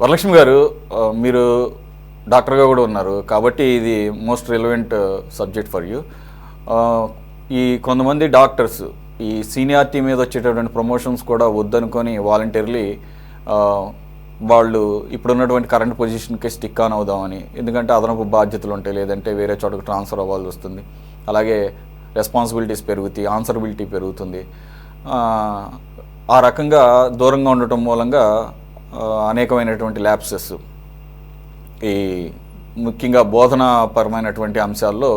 వరలక్ష్మి గారు, మీరు డాక్టర్గా కూడా ఉన్నారు కాబట్టి ఇది most relevant subject for you. ఈ కొంతమంది డాక్టర్స్ ఈ సీనియారిటీ మీద వచ్చేటటువంటి ప్రమోషన్స్ కూడా వద్దనుకొని వాలంటీర్లీ వాళ్ళు ఇప్పుడున్నటువంటి కరెంట్ పొజిషన్కి స్టిక్ ఆన్ అవుదామని, ఎందుకంటే అదనపు బాధ్యతలు ఉంటాయి, లేదంటే వేరే చోటకు ట్రాన్స్ఫర్ అవ్వాల్సి వస్తుంది, అలాగే రెస్పాన్సిబిలిటీస్ పెరుగుతాయి, ఆన్సరబిలిటీ పెరుగుతుంది. ఆ రకంగా దూరంగా ఉండటం మూలంగా అనేకమైనటువంటి ల్యాప్సెస్, ఈ ముఖ్యంగా బోధనాపరమైనటువంటి అంశాల్లో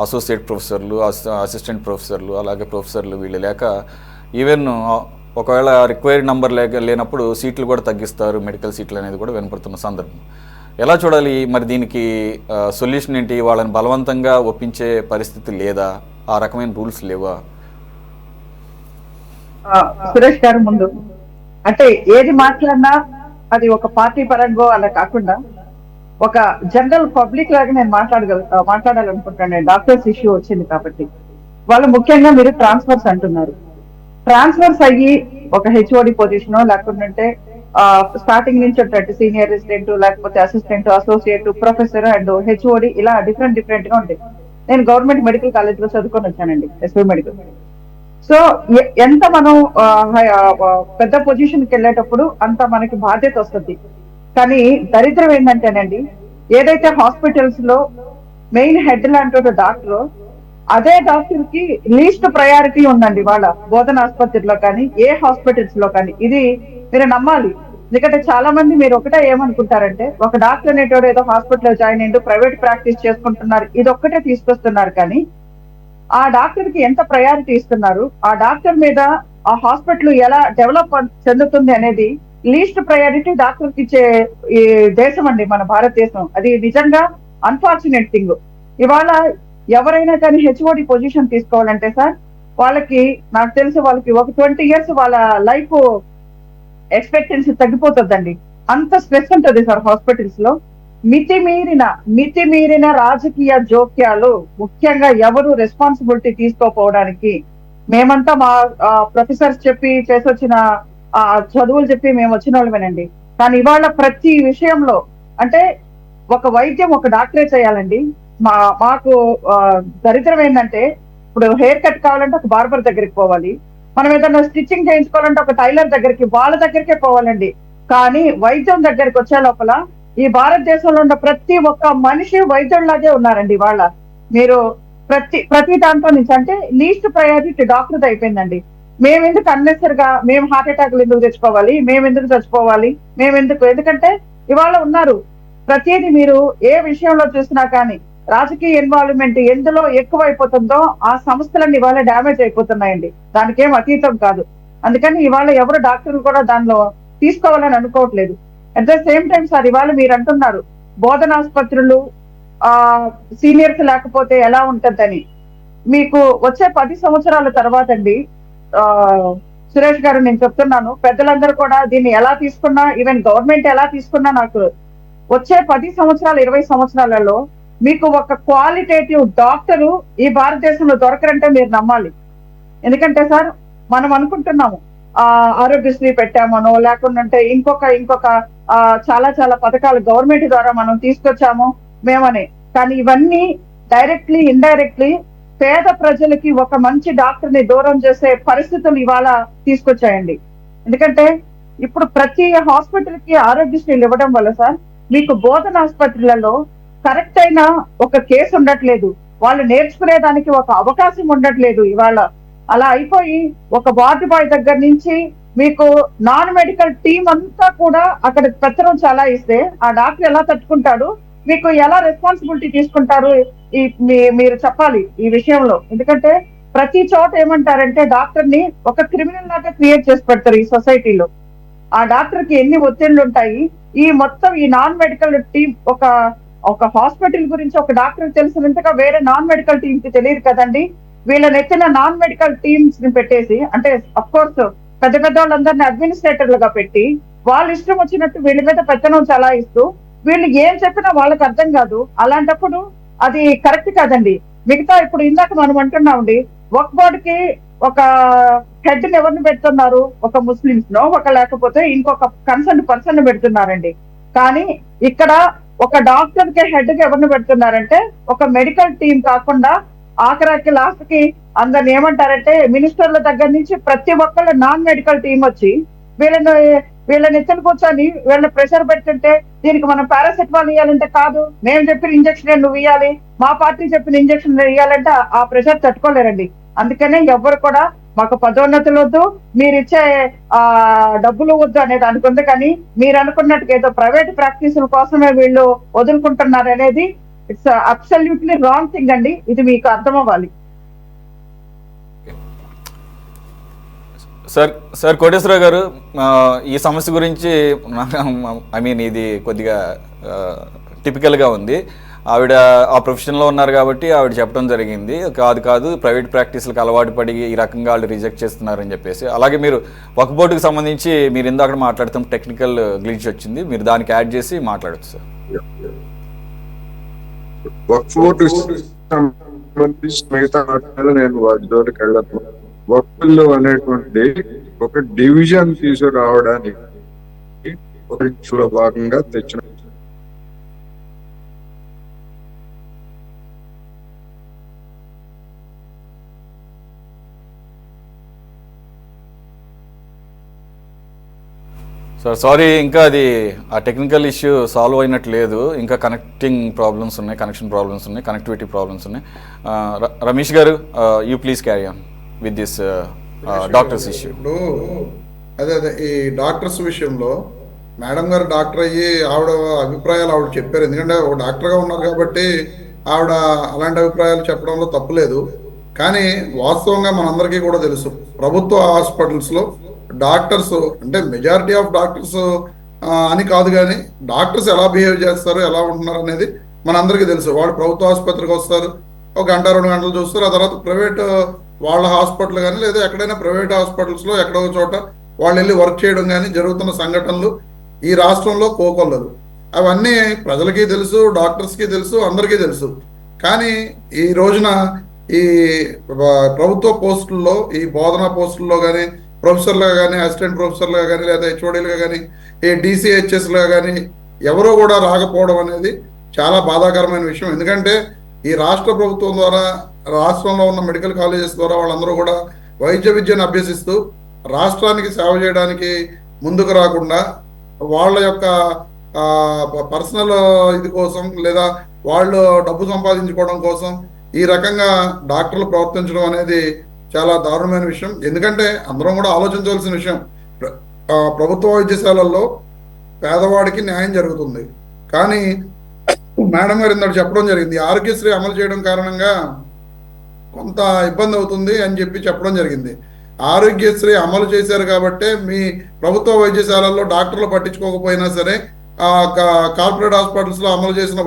అసోసియేట్ ప్రొఫెసర్లు, అసిస్టెంట్ ప్రొఫెసర్లు, అలాగే ప్రొఫెసర్లు వీళ్ళు లేక, ఈవెన్ ఒకవేళ రిక్వైర్డ్ నెంబర్ లేనప్పుడు సీట్లు కూడా తగ్గిస్తారు, మెడికల్ సీట్లు అనేది కూడా వినపడుతున్న సందర్భం. ఎలా చూడాలి మరి దీనికి సొల్యూషన్ ఏంటి? వాళ్ళని బలవంతంగా ఒప్పించే పరిస్థితి లేదా? ఆ రకమైన రూల్స్ లేవా? సురేష్ గారు, ముందు అంటే ఏది మాట్లాడినా అది ఒక పార్టీ పరంగా అలా కాకుండా ఒక జనరల్ పబ్లిక్ లాగా నేను మాట్లాడాలనుకుంటున్నాను. డాక్టర్స్ ఇష్యూ వచ్చింది కాబట్టి వాళ్ళు ముఖ్యంగా మీరు ట్రాన్స్ఫర్స్ అంటున్నారు. ట్రాన్స్ఫర్స్ అయ్యి ఒక హెచ్ఓడి పొజిషన్ లేకుంటే స్టార్టింగ్ నుంచి వచ్చేటట్టు సీనియర్ రెసిడెంట్, లేకపోతే assistant, associate, professor and HOD ఇలా డిఫరెంట్ గా ఉంటాయి. నేను గవర్నమెంట్ మెడికల్ కాలేజ్ లో చదువుకొని వచ్చానండి, ఎస్వి మెడికల్. సో ఎంత మనం పెద్ద పొజిషన్ కి వెళ్ళేటప్పుడు అంత మనకి బాధ్యత వస్తుంది. కానీ దరిద్రం ఏంటంటేనండి, ఏదైతే హాస్పిటల్స్ లో మెయిన్ హెడ్ లాంటి డాక్టర్, అదే డాక్టర్ కి లీస్ట్ ప్రయారిటీ ఉందండి వాళ్ళ బోధన ఆసుపత్రిలో కానీ ఏ హాస్పిటల్స్ లో కానీ. ఇది మీరు నమ్మాలి. ఎందుకంటే చాలా మంది మీరు ఒకటే ఏమనుకుంటారంటే, ఒక డాక్టర్ అనేటోడు ఏదో హాస్పిటల్లో జాయిన్ అయ్యిండు, ప్రైవేట్ ప్రాక్టీస్ చేసుకుంటున్నారు, ఇది ఒక్కటే తీసుకొస్తున్నారు. కానీ ఆ డాక్టర్ కి ఎంత ప్రయారిటీ ఇస్తున్నారు, ఆ డాక్టర్ మీద ఆ హాస్పిటల్ ఎలా డెవలప్ చెందుతుంది అనేది లీస్ట్ ప్రయారిటీ డాక్టర్ కి ఇచ్చే ఈ దేశం అండి మన భారతదేశం. అది నిజంగా అన్ఫార్చునేట్ థింగ్. ఇవాళ ఎవరైనా కానీ హెచ్ఓడి పొజిషన్ తీసుకోవాలంటే సార్, వాళ్ళకి నాకు తెలిసి వాళ్ళకి ఒక 20 years వాళ్ళ లైఫ్ ఎక్స్పెక్టెన్సీ తగ్గిపోతుందండి. అంత స్ట్రెస్ ఉంటుంది సార్ హాస్పిటల్స్ లో. మితిమీరిన రాజకీయ జోక్యాలు, ముఖ్యంగా ఎవరు రెస్పాన్సిబిలిటీ తీసుకోపోవడానికి, మేమంతా మా ప్రొఫెసర్స్ చెప్పి చేసొచ్చిన చదువులు చెప్పి మేము వచ్చిన వాళ్ళమేనండి. కానీ ఇవాళ ప్రతి విషయంలో అంటే ఒక వైద్యం ఒక డాక్టరే చేయాలండి. మాకు దరిద్రం ఏంటంటే, ఇప్పుడు హెయిర్ కట్ కావాలంటే ఒక బార్బర్ దగ్గరికి పోవాలి, మనం ఏదైనా స్టిచ్చింగ్ చేయించుకోవాలంటే ఒక టైలర్ దగ్గరికి, వాళ్ళ దగ్గరికే పోవాలండి. కానీ వైద్యం దగ్గరికి వచ్చే లోపల ఈ భారతదేశంలో ఉన్న ప్రతి ఒక్క మనిషి వైద్యుల్లాగే ఉన్నారండి. వాళ్ళ మీరు ప్రతి దాంట్లో నుంచి అంటే లీస్ట్ ప్రయారిటీ డాక్టర్ అయిపోయిందండి. మేమెందుకు అన్నెసరిగా మేము హార్ట్ అటాక్లు ఎందుకు తెచ్చుకోవాలి, మేమెందుకు చచ్చిపోవాలి, ఎందుకంటే ఇవాళ ఉన్నారు. ప్రతిదీ మీరు ఏ విషయంలో చూసినా కానీ రాజకీయ ఇన్వాల్వ్మెంట్ ఎందులో ఎక్కువైపోతుందో ఆ సంస్థలన్నీ ఇవాళ డ్యామేజ్ అయిపోతున్నాయండి. దానికేం అతీతం కాదు. అందుకని ఇవాళ ఎవరు డాక్టర్లు కూడా దానిలో తీసుకోవాలని అనుకోవట్లేదు. At the same time sir, ఇవాళ మీరు అంటున్నారు బోధనాసుపత్రులు సీనియర్స్ లేకపోతే ఎలా ఉంటుందని. మీకు వచ్చే 10 సంవత్సరాల తర్వాత అండి సురేష్ గారు, నేను చెప్తున్నాను, పెద్దలందరూ కూడా దీన్ని ఎలా తీసుకున్నా, ఈవెన్ గవర్నమెంట్ ఎలా తీసుకున్నా, నాకు వచ్చే 10 సంవత్సరాలు 20 సంవత్సరాలలో మీకు ఒక క్వాలిటేటివ్ డాక్టరు ఈ భారతదేశంలో దొరకరంటే మీరు నమ్మాలి. ఎందుకంటే సార్, మనం అనుకుంటున్నాము ఆరోగ్యశ్రీ పెట్టామనో, లేకుంటే ఇంకొక చాలా పథకాలు గవర్నమెంట్ ద్వారా మనం తీసుకొచ్చాము మేమని. కానీ ఇవన్నీ డైరెక్ట్లీ ఇండైరెక్ట్లీ పేద ప్రజలకి ఒక మంచి డాక్టర్ ని దూరం చేసే పరిస్థితులు ఇవాళ తీసుకొచ్చాయండి. ఎందుకంటే ఇప్పుడు ప్రతి హాస్పిటల్ కి ఆరోగ్యశ్రీలు ఇవ్వడం వల్ల సార్, మీకు బోధన ఆసుపత్రులలో కరెక్ట్ అయిన ఒక కేసు ఉండట్లేదు, వాళ్ళు నేర్చుకునేదానికి ఒక అవకాశం ఉండట్లేదు. ఇవాళ అలా అయిపోయి ఒక వార్డు బాయ్ దగ్గర నుంచి మీకు నాన్ మెడికల్ టీం అంతా కూడా అక్కడ పెత్తనం చాలా ఇస్తే ఆ డాక్టర్ ఎలా తట్టుకుంటాడు, మీకు ఎలా రెస్పాన్సిబిలిటీ తీసుకుంటారు, మీరు చెప్పాలి ఈ విషయంలో. ఎందుకంటే ప్రతి చోట ఏమంటారంటే డాక్టర్ ని ఒక క్రిమినల్ లాగా క్రియేట్ చేసి పెడతారు ఈ సొసైటీలో. ఆ డాక్టర్ కి ఎన్ని ఒత్తిళ్లు ఉంటాయి. ఈ మొత్తం ఈ నాన్ మెడికల్ టీం ఒక హాస్పిటల్ గురించి ఒక డాక్టర్ తెలిసినంతగా వేరే నాన్ మెడికల్ టీం కి తెలియదు కదండి. వీళ్ళని ఎత్తిన నాన్ మెడికల్ టీమ్స్ ని పెట్టేసి, అంటే అఫ్ కోర్స్ పెద్ద వాళ్ళందరినీ అడ్మినిస్ట్రేటర్లుగా పెట్టి వాళ్ళు ఇష్టం వచ్చినట్టు వీళ్ళ మీద పెత్తనం చలాయిస్తూ వీళ్ళు ఏం చెప్పినా వాళ్ళకి అర్థం కాదు. అలాంటప్పుడు అది కరెక్ట్ కాదండి. మిగతా ఇప్పుడు ఇందాక మనం అంటున్నామండి, వక్ఫ్ బోర్డుకి ఒక హెడ్ ని ఎవరిని పెడుతున్నారు? ఒక ముస్లిమ్స్ నో, ఒక లేకపోతే ఇంకొక కన్సర్న్ పర్సన్ పెడుతున్నారండి. కానీ ఇక్కడ ఒక డాక్టర్ కి హెడ్ కి ఎవరిని పెడుతున్నారంటే ఒక మెడికల్ టీం కాకుండా ఆఖరాకి లాస్ట్ కి అందరిని ఏమంటారంటే మినిస్టర్ల దగ్గర నుంచి ప్రతి ఒక్కళ్ళు నాన్ మెడికల్ టీం వచ్చి వీళ్ళని వీళ్ళని ఎత్తున కూర్చొని వీళ్ళని ప్రెషర్ పెడుతుంటే దీనికి మనం పారాసెటమాల్ ఇవ్వాలంటే కాదు, మేము చెప్పిన ఇంజక్షన్ నువ్వు ఇవ్వాలి, మా పార్టీ చెప్పిన ఇంజక్షన్ ఇవ్వాలంటే ఆ ప్రెషర్ తట్టుకోలేరండి. అందుకనే ఎవ్వరు కూడా మాకు పదోన్నతులు వద్దు, మీరు ఇచ్చే డబ్బులు వద్దు అనేది అనుకుంది. కానీ మీరు అనుకున్నట్టుగా ఏదో ప్రైవేట్ ప్రాక్టీసుల కోసమే వీళ్ళు వదులుకుంటున్నారు అనేది ఇట్స్ అబ్సల్యూట్లీ రాంగ్ థింగ్ అండి. ఇది మీకు అర్థం అవ్వాలి. సార్ కోటేశ్వరరావు గారు, ఈ సమస్య గురించి ఐ మీన్ ఇది కొద్దిగా టిపికల్గా ఉంది. ఆవిడ ఆ ప్రొఫెషన్లో ఉన్నారు కాబట్టి ఆవిడ చెప్పడం జరిగింది, కాదు ప్రైవేట్ ప్రాక్టీస్లకు అలవాటు పడి ఈ రకంగా వాళ్ళు రిజెక్ట్ చేస్తున్నారని చెప్పేసి. అలాగే మీరు వక్ఫ్ బోర్డుకి సంబంధించి మీరు ఇందాక మాట్లాడుతాం టెక్నికల్ గ్లిచ్ వచ్చింది, మీరు దానికి యాడ్ చేసి మాట్లాడచ్చు సార్. వక్ఫ్ బోర్డు సంబంధించి మిగతా మాట్లాడాలి, నేను వాటి జోలికి వెళ్ళను. వక్ఫుల్లో అనేటువంటి ఒక డివిజన్ తీసుకురావడానికి ఒక భాగంగా తెచ్చిన సార్ సారీ, ఇంకా అది ఆ టెక్నికల్ ఇష్యూ సాల్వ్ అయినట్టు లేదు, ఇంకా కనెక్టింగ్ ప్రాబ్లమ్స్ ఉన్నాయి, కనెక్షన్ ప్రాబ్లమ్స్ ఉన్నాయి, కనెక్టివిటీ ప్రాబ్లమ్స్ ఉన్నాయి. రమేష్ గారు, you please carry on with this doctors issue. ఇప్పుడు అదే ఈ డాక్టర్స్ విషయంలో మేడం గారు డాక్టర్ అయ్యి ఆవిడ అభిప్రాయాలు ఆవిడ చెప్పారు. ఎందుకంటే ఒక డాక్టర్గా ఉన్నారు కాబట్టి ఆవిడ అలాంటి అభిప్రాయాలు చెప్పడంలో తప్పులేదు. కానీ వాస్తవంగా మనందరికీ కూడా తెలుసు, ప్రభుత్వ హాస్పిటల్స్లో డాక్టర్స్ అంటే మెజారిటీ ఆఫ్ డాక్టర్స్ అని కాదు, కానీ డాక్టర్స్ ఎలా బిహేవ్ చేస్తారు, ఎలా ఉంటున్నారు అనేది మనందరికీ తెలుసు. వాళ్ళు ప్రభుత్వ ఆసుపత్రికి వస్తారు, ఒక గంట 2 గంటలు చూస్తారు, ఆ తర్వాత ప్రైవేట్ వాళ్ళ హాస్పిటల్ కానీ లేదా ఎక్కడైనా ప్రైవేట్ హాస్పిటల్స్లో ఎక్కడో చోట వాళ్ళు వెళ్ళి వర్క్ చేయడం కానీ జరుగుతున్న సంఘటనలు ఈ రాష్ట్రంలో కోకొల్లలు. అవన్నీ ప్రజలకి తెలుసు, డాక్టర్స్కి తెలుసు, అందరికీ తెలుసు. కానీ ఈ రోజున ఈ ప్రభుత్వ పోస్టుల్లో, ఈ బోధనా పోస్టుల్లో కానీ ప్రొఫెసర్లుగా కానీ, అసిస్టెంట్ ప్రొఫెసర్లుగా కానీ, లేదా హెచ్ఓడీలుగా కానీ, ఈ డీసీహెచ్ఎస్లుగా కానీ ఎవరో కూడా రాకపోవడం అనేది చాలా బాధాకరమైన విషయం. ఎందుకంటే ఈ రాష్ట్ర ప్రభుత్వం ద్వారా, రాష్ట్రంలో ఉన్న మెడికల్ కాలేజెస్ ద్వారా వాళ్ళందరూ కూడా వైద్య విద్యను అభ్యసిస్తూ రాష్ట్రానికి సేవ చేయడానికి ముందుకు రాకుండా వాళ్ళ యొక్క పర్సనల్ ఇది కోసం లేదా వాళ్ళు డబ్బు సంపాదించుకోవడం కోసం ఈ రకంగా డాక్టర్లు ప్రవర్తించడం అనేది చాలా దారుణమైన విషయం. ఎందుకంటే అందరం కూడా ఆలోచించవలసిన విషయం, ప్రభుత్వ వైద్యశాలల్లో పేదవాడికి న్యాయం జరుగుతుంది. కానీ మేడం గారు ఇందాక చెప్పడం జరిగింది, ఆరోగ్యశ్రీ అమలు చేయడం కారణంగా కొంత ఇబ్బంది అవుతుంది అని చెప్పడం జరిగింది. ఆరోగ్యశ్రీ అమలు చేశారు కాబట్టే మీ ప్రభుత్వ వైద్యశాలల్లో డాక్టర్లు పట్టించుకోకపోయినా సరే కార్పొరేట్ హాస్పిటల్స్లో అమలు చేసిన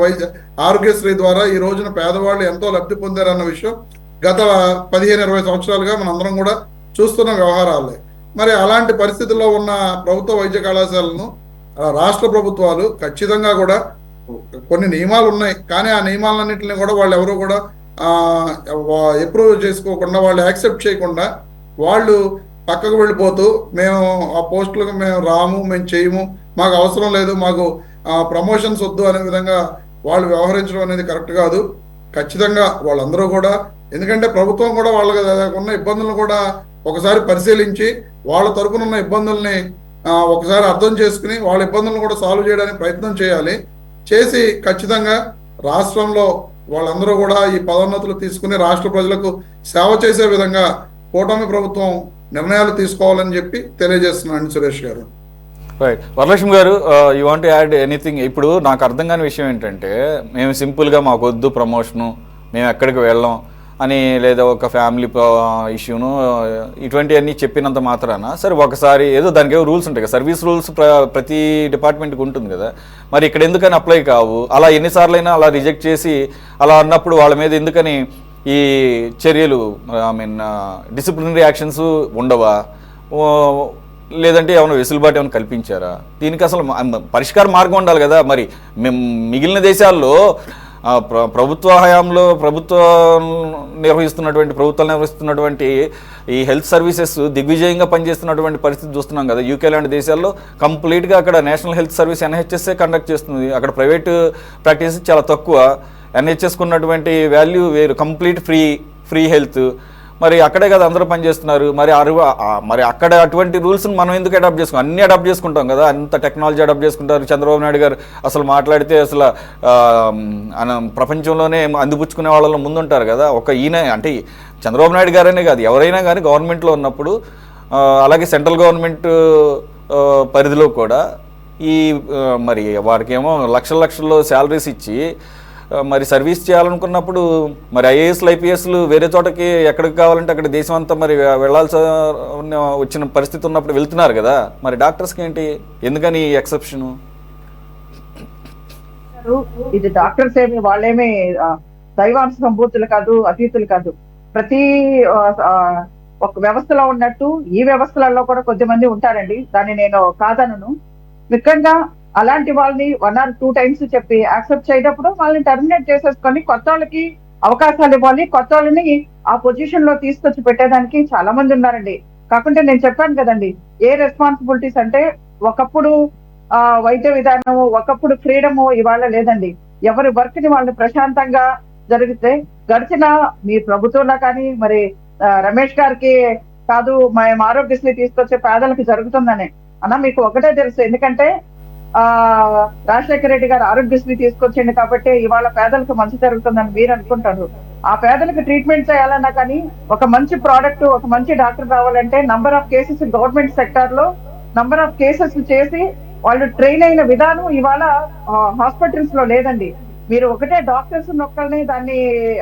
ఆరోగ్యశ్రీ ద్వారా ఈ రోజున పేదవాళ్ళు ఎంతో లబ్ధి పొందారన్న విషయం గత 15-20 సంవత్సరాలుగా మనందరం కూడా చూస్తున్న వ్యవహారాలే. మరి అలాంటి పరిస్థితుల్లో ఉన్న ప్రభుత్వ వైద్య కళాశాలను రాష్ట్ర ప్రభుత్వాలు ఖచ్చితంగా కూడా కొన్ని నియమాలు ఉన్నాయి, కానీ ఆ నియమాలన్నింటినీ కూడా వాళ్ళు ఎవరు కూడా అప్రూవ్ చేసుకోకుండా, వాళ్ళు యాక్సెప్ట్ చేయకుండా వాళ్ళు పక్కకు వెళ్ళిపోతూ మేము ఆ పోస్టులకు మేము రాము, మేము చేయము, మాకు అవసరం లేదు, మాకు ప్రమోషన్స్ వద్దు అనే విధంగా వాళ్ళు వ్యవహరించడం అనేది కరెక్ట్ కాదు. ఖచ్చితంగా వాళ్ళందరూ కూడా, ఎందుకంటే ప్రభుత్వం కూడా వాళ్ళకి ఉన్న ఇబ్బందులను కూడా ఒకసారి పరిశీలించి వాళ్ళ తరపున ఉన్న ఇబ్బందుల్ని ఒకసారి అర్థం చేసుకుని వాళ్ళ ఇబ్బందులను కూడా సాల్వ్ చేయడానికి ప్రయత్నం చేసి ఖచ్చితంగా రాష్ట్రంలో వాళ్ళందరూ కూడా ఈ పదోన్నతులు తీసుకుని రాష్ట్ర ప్రజలకు సేవ చేసే విధంగా కూటమి ప్రభుత్వం నిర్ణయాలు తీసుకోవాలని చెప్పి తెలియజేస్తున్నాను సురేష్ గారు. రైట్. వరలక్ష్మి గారు, యూ వాంట్ యాడ్ ఎనీథింగ్? ఇప్పుడు నాకు అర్థం కాని విషయం ఏంటంటే, మేము సింపుల్గా మాకు వద్దు ప్రమోషను, మేము ఎక్కడికి వెళ్ళాం అని, లేదా ఒక ఫ్యామిలీ ఇష్యూను ఇటువంటివన్నీ చెప్పినంత మాత్రాన సరే ఒకసారి ఏదో దానికి ఏవో రూల్స్ ఉంటాయి కదా, సర్వీస్ రూల్స్ ప్రతి డిపార్ట్మెంట్కి ఉంటుంది కదా, మరి ఇక్కడ ఎందుకని అప్లై కావు? అలా ఎన్నిసార్లైనా అలా రిజెక్ట్ చేసి అలా అన్నప్పుడు వాళ్ళ మీద ఎందుకని ఈ చర్యలు, ఐ మీన్ డిసిప్లినరీ యాక్షన్స్ ఉండవా? లేదంటే ఏమైనా వెసులుబాటు ఏమైనా కల్పించారా? దీనికి అసలు పరిష్కార మార్గం ఉండాలి కదా. మరి మిగిలిన దేశాల్లో ప్రభుత్వ హయాంలో ప్రభుత్వాలు నిర్వహిస్తున్నటువంటి ఈ హెల్త్ సర్వీసెస్ దిగ్విజయంగా పనిచేస్తున్నటువంటి పరిస్థితి చూస్తున్నాం కదా. యూకే లాంటి దేశాల్లో కంప్లీట్గా అక్కడ నేషనల్ హెల్త్ సర్వీస్ NHSఏ కండక్ట్ చేస్తుంది. అక్కడ ప్రైవేటు ప్రాక్టీస్ చాలా తక్కువ. NHSకు ఉన్నటువంటి వాల్యూ వేరు, కంప్లీట్ ఫ్రీ హెల్త్. మరి అక్కడే కదా అందరూ పనిచేస్తున్నారు. మరి అక్కడ అటువంటి రూల్స్ని మనం ఎందుకు అడాప్ట్ చేసుకుంటాం? అన్నీ అడాప్ట్ చేసుకుంటాం కదా, అంత టెక్నాలజీ అడాప్ట్ చేసుకుంటారు. చంద్రబాబు నాయుడు గారు అసలు మాట్లాడితే అసలు ప్రపంచంలోనే అందిపుచ్చుకునే వాళ్ళలో ముందుంటారు కదా. ఈయన అంటే చంద్రబాబు నాయుడు గారనే కాదు, ఎవరైనా కానీ గవర్నమెంట్లో ఉన్నప్పుడు, అలాగే సెంట్రల్ గవర్నమెంట్ పరిధిలో కూడా మరి వారికేమో లక్షల్లో శాలరీస్ ఇచ్చి మరి సర్వీస్ చేయాలనుకున్నప్పుడు మరి ఐఏఎస్లు IPSలు వేరే చోటకి ఎక్కడికి కావాలంటే అక్కడ దేశం అంతా మరి వెళ్ళాల్సి వచ్చిన పరిస్థితి ఉన్నప్పుడు వెళ్తున్నారు కదా. మరి డాక్టర్స్కి ఏంటి, ఎందుకని ఎక్సెప్షను? ఇది డాక్టర్స్ ఏమి వాళ్ళేమి దైవాంశ సంభూతులు కాదు, అతీతులు కాదు. ప్రతి ఒక వ్యవస్థలో ఉన్నట్టు ఈ వ్యవస్థలలో కూడా కొద్దిమంది ఉంటారండి, దాన్ని నేను కాదనను. ముఖ్యంగా అలాంటి వాళ్ళని 1 or 2 times చెప్పి యాక్సెప్ట్ చేయనప్పుడు వాళ్ళని టర్మినేట్ చేసేసుకొని కొత్త వాళ్ళకి అవకాశాలు ఇవ్వాలి. కొత్త వాళ్ళని ఆ పొజిషన్ లో తీసుకొచ్చి పెట్టేదానికి చాలా మంది ఉన్నారండి. కాకుంటే నేను చెప్పాను కదండి, ఏ రెస్పాన్సిబిలిటీస్ అంటే ఒకప్పుడు వైద్య విధానం, ఒకప్పుడు ఫ్రీడమ్ ఇవాళ లేదండి. ఎవరి వర్క్ ని వాళ్ళు ప్రశాంతంగా జరిగితే గడిచిన మీ ప్రభుత్వంలో కానీ మరి రమేష్ గారికి కాదు మేము ఆరోగ్యశ్రీ తీసుకొచ్చే పేదలకు జరుగుతుందని అన్న మీకు ఒకటే తెలుసు. ఎందుకంటే రాజశేఖర రెడ్డి గారు ఆరోగ్యశ్రీ తీసుకొచ్చింది కాబట్టి ఇవాళ పేదలకు మంచి జరుగుతుందని మీరు అనుకుంటారు. ఆ పేదలకు ట్రీట్మెంట్ చేయాలన్నా కానీ ఒక మంచి ప్రోడక్ట్, ఒక మంచి డాక్టర్ రావాలంటే number of cases government sector లో నంబర్ ఆఫ్ కేసెస్ చేసి వాళ్ళు ట్రైన్ అయిన విధానం ఇవాళ హాస్పిటల్స్ లో లేదండి. మీరు ఒకటే డాక్టర్స్ నొక్కల్ని దాన్ని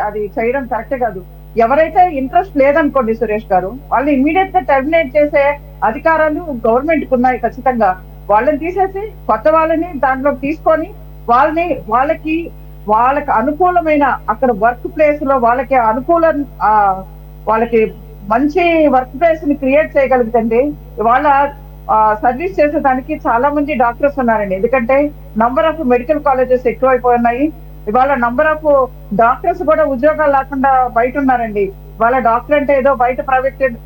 అది చేయడం కరెక్ట్ కాదు. ఎవరైతే ఇంట్రెస్ట్ లేదనుకోండి సురేష్ గారు, వాళ్ళని ఇమ్మీడియట్ గా టర్మినేట్ చేసే అధికారాలు గవర్నమెంట్ కు ఉన్నాయి ఖచ్చితంగా. వాళ్ళని తీసేసి కొత్త వాళ్ళని దాంట్లో తీసుకొని వాళ్ళకి అనుకూలమైన అక్కడ వర్క్ ప్లేస్ లో వాళ్ళకి మంచి వర్క్ ప్లేస్ ని క్రియేట్ చేయగలుగుతండి. ఇవాళ సర్వీస్ చేసేదానికి చాలా మంది డాక్టర్స్ ఉన్నారండి. ఎందుకంటే నంబర్ ఆఫ్ మెడికల్ కాలేజెస్ ఎక్కువైపోయినాయి. ఇవాళ నంబర్ ఆఫ్ డాక్టర్స్ కూడా ఉద్యోగాలు లేకుండా బయట ఉన్నారండి. వాళ్ళ డాక్టర్ అంటే ఏదో బయట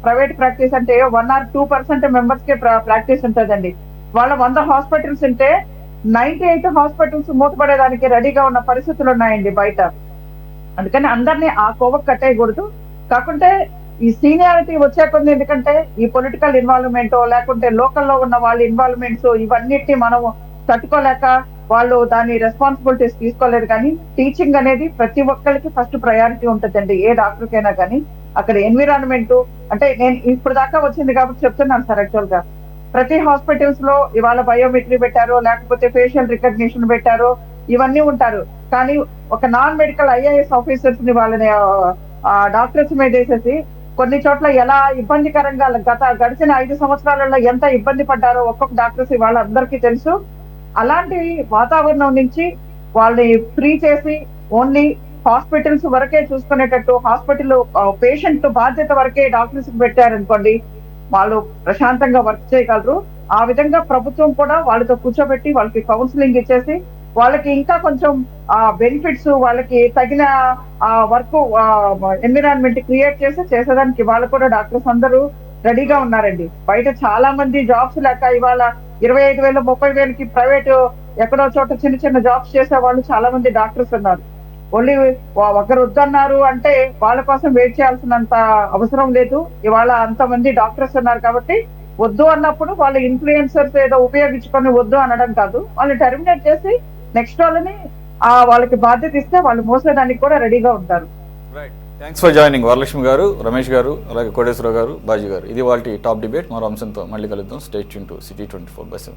ప్రైవేట్ ప్రాక్టీస్ అంటే 1 or 2% మెంబర్స్ కే ప్రాక్టీస్ ఉంటుందండి. వాళ్ళ 100 హాస్పిటల్స్ ఉంటే 98 హాస్పిటల్స్ మూతపడేదానికి రెడీగా ఉన్న పరిస్థితులు ఉన్నాయండి బయట. అందుకని అందరినీ ఆ కోవకు కట్టేయకూడదు. కాకుంటే ఈ సీనియారిటీ వచ్చే కొద్ది, ఎందుకంటే ఈ పొలిటికల్ ఇన్వాల్వ్మెంట్ లేకుంటే లోకల్లో ఉన్న వాళ్ళ ఇన్వాల్వ్మెంట్స్ ఇవన్నిటిని మనం తట్టుకోలేక వాళ్ళు దాని రెస్పాన్సిబిలిటీస్ తీసుకోలేదు. కానీ టీచింగ్ అనేది ప్రతి ఒక్కరికి ఫస్ట్ ప్రయారిటీ ఉంటుందండి, ఏ డాక్టర్కైనా కానీ. అక్కడ ఎన్విరాన్మెంట్ అంటే నేను ఇప్పుడు దాకా వచ్చింది కాబట్టి చెప్తున్నాను సార్. యాక్చువల్ గా ప్రతి హాస్పిటల్స్ లో ఇవాళ బయోమెట్రీ పెట్టారు, లేకపోతే ఫేషియల్ రికగ్నిషన్ పెట్టారు, ఇవన్నీ ఉంటారు. కానీ ఒక నాన్ మెడికల్ IAS ఆఫీసర్స్ ని వాళ్ళని డాక్టర్స్ మీద వేసేసి కొన్ని చోట్ల ఎలా ఇబ్బందికరంగా గడిచిన 5 సంవత్సరాలలో ఎంత ఇబ్బంది పడ్డారో ఒక్కొక్క డాక్టర్స్ ఇవాళ అందరికీ తెలుసు. అలాంటి వాతావరణం నుంచి వాళ్ళని ఫ్రీ చేసి ఓన్లీ హాస్పిటల్స్ వరకే చూసుకునేటట్టు, హాస్పిటల్ పేషెంట్ బాధ్యత వరకే డాక్టర్స్ పెట్టారనుకోండి, వాళ్ళు ప్రశాంతంగా వర్క్ చేయగలరు. ఆ విధంగా ప్రభుత్వం కూడా వాళ్ళతో కూర్చోబెట్టి వాళ్ళకి కౌన్సిలింగ్ ఇచ్చేసి వాళ్ళకి ఇంకా కొంచెం బెనిఫిట్స్, వాళ్ళకి తగిన వర్క్ ఎన్విరాన్మెంట్ క్రియేట్ చేసేదానికి వాళ్ళు కూడా డాక్టర్స్ అందరూ రెడీగా ఉన్నారండి. బయట చాలా మంది జాబ్స్ లేక ఇవాళ 25,000 30,000కి ప్రైవేట్ ఎక్కడో చోట చిన్న జాబ్స్ చేసే వాళ్ళు చాలా మంది డాక్టర్స్ ఉన్నారు. ఓన్లీ ఒకరు వద్దన్నారు అంటే వాళ్ళ కోసం వెయిట్ చేయాల్సినంత అవసరం లేదు. ఇవాళ అంతమంది డాక్టర్స్ ఉన్నారు కాబట్టి వద్దు అన్నప్పుడు వాళ్ళు ఇన్ఫ్లుయెన్సర్స్ ఏదో ఉపయోగించుకొని వద్దు అనడం కాదు, వాళ్ళు టర్మినేట్ చేసి నెక్స్ట్ వాళ్ళని వాళ్ళకి బాధ్యత ఇస్తే వాళ్ళు మోసేదానికి కూడా రెడీగా ఉంటారు. థ్యాంక్స్ ఫర్ జాయినింగ్ వరలక్ష్మి గారు, రమేష్ గారు, అలాగే కోటేశ్వరరావు గారు, బాజీ గారు. ఇది వాళ్ళ టాప్ డిబేట్. మరో అంశంతో మళ్ళీ కలుద్దాం. Stay tune to City 24/7.